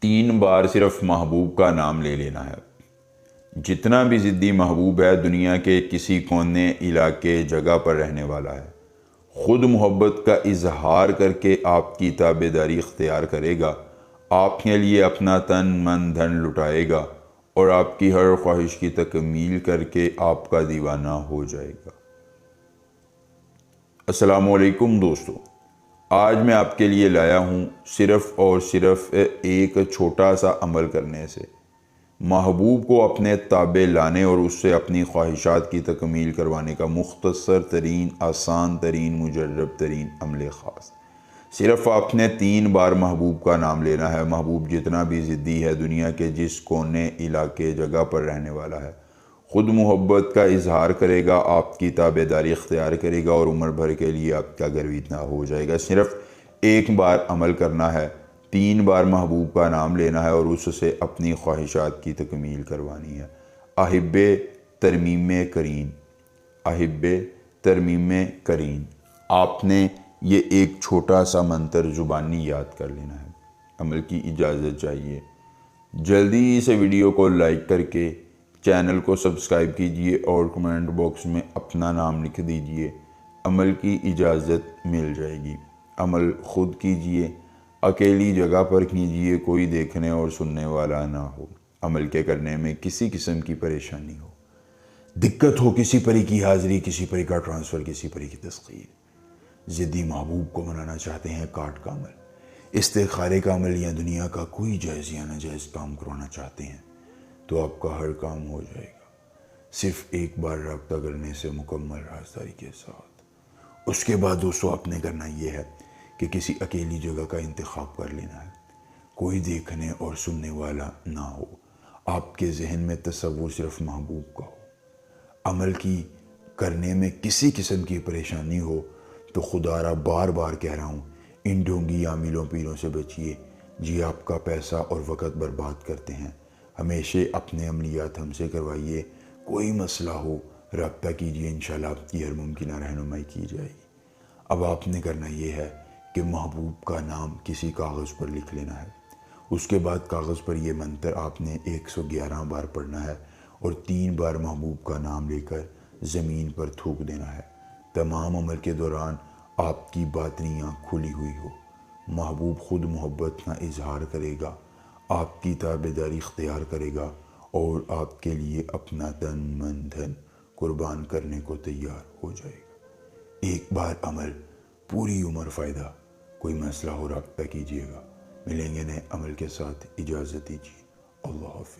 3 بار صرف محبوب کا نام لے لینا ہے۔ جتنا بھی ضدی محبوب ہے دنیا کے کسی کونے علاقے جگہ پر رہنے والا ہے، خود محبت کا اظہار کر کے آپ کی تابعداری اختیار کرے گا، آپ کے لیے اپنا تن من دھن لٹائے گا اور آپ کی ہر خواہش کی تکمیل کر کے آپ کا دیوانہ ہو جائے گا۔ السلام علیکم دوستو، آج میں آپ کے لیے لایا ہوں صرف اور صرف ایک چھوٹا سا عمل کرنے سے محبوب کو اپنے تابع لانے اور اس سے اپنی خواہشات کی تکمیل کروانے کا مختصر ترین، آسان ترین، مجرب ترین عمل خاص۔ صرف آپ نے 3 بار محبوب کا نام لینا ہے۔ محبوب جتنا بھی ضدی ہے، دنیا کے جس کونے علاقے جگہ پر رہنے والا ہے، خود محبت کا اظہار کرے گا، آپ کی تابعداری اختیار کرے گا اور عمر بھر کے لیے آپ کا گرویدہ ہو جائے گا۔ صرف ایک بار عمل کرنا ہے، 3 بار محبوب کا نام لینا ہے اور اس سے اپنی خواہشات کی تکمیل کروانی ہے۔ احب ترمیم کرین، احب ترمیم کرین، آپ نے یہ ایک چھوٹا سا منتر زبانی یاد کر لینا ہے۔ عمل کی اجازت چاہیے، جلدی سے ویڈیو کو لائک کر کے چینل کو سبسکرائب کیجئے اور کمنٹ باکس میں اپنا نام لکھ دیجئے۔ عمل کی اجازت مل جائے گی۔ عمل خود کیجئے، اکیلی جگہ پر کیجئے، کوئی دیکھنے اور سننے والا نہ ہو۔ عمل کے کرنے میں کسی قسم کی پریشانی ہو، دقت ہو، کسی پری کی حاضری، کسی پری کا ٹرانسفر، کسی پری کی تسخیر، ضدی محبوب کو منانا چاہتے ہیں، کاٹ کا عمل، استخارے کا عمل یا دنیا کا کوئی جائز یا ناجائز کام کروانا چاہتے ہیں تو آپ کا ہر کام ہو جائے گا، صرف ایک بار رابطہ کرنے سے مکمل رازداری کے ساتھ۔ اس کے بعد دوستو آپ نے کرنا یہ ہے کہ کسی اکیلی جگہ کا انتخاب کر لینا ہے، کوئی دیکھنے اور سننے والا نہ ہو، آپ کے ذہن میں تصور صرف محبوب کا ہو۔ عمل کی کرنے میں کسی قسم کی پریشانی ہو تو خدا را بار بار کہہ رہا ہوں، ان ڈھونگی عاملوں پیروں سے بچیے، جی آپ کا پیسہ اور وقت برباد کرتے ہیں۔ ہمیشہ اپنے عملیات ہم سے کروائیے، کوئی مسئلہ ہو رابطہ کیجیے، انشاءاللہ آپ کی ہر ممکنہ رہنمائی کی جائے گی۔ اب آپ نے کرنا یہ ہے کہ محبوب کا نام کسی کاغذ پر لکھ لینا ہے۔ اس کے بعد کاغذ پر یہ منتر آپ نے 111 بار پڑھنا ہے اور 3 بار محبوب کا نام لے کر زمین پر تھوک دینا ہے۔ تمام عمل کے دوران آپ کی باطنی آنکھ کھلی ہوئی ہو، محبوب خود محبت کا اظہار کرے گا، آپ کی تابعداری اختیار کرے گا اور آپ کے لیے اپنا تن من دھن قربان کرنے کو تیار ہو جائے گا۔ ایک بار عمل، پوری عمر فائدہ۔ کوئی مسئلہ ہو رابطہ کیجیے گا۔ ملیں گے نئے عمل کے ساتھ، اجازت دیجیے۔ اللہ حافظ۔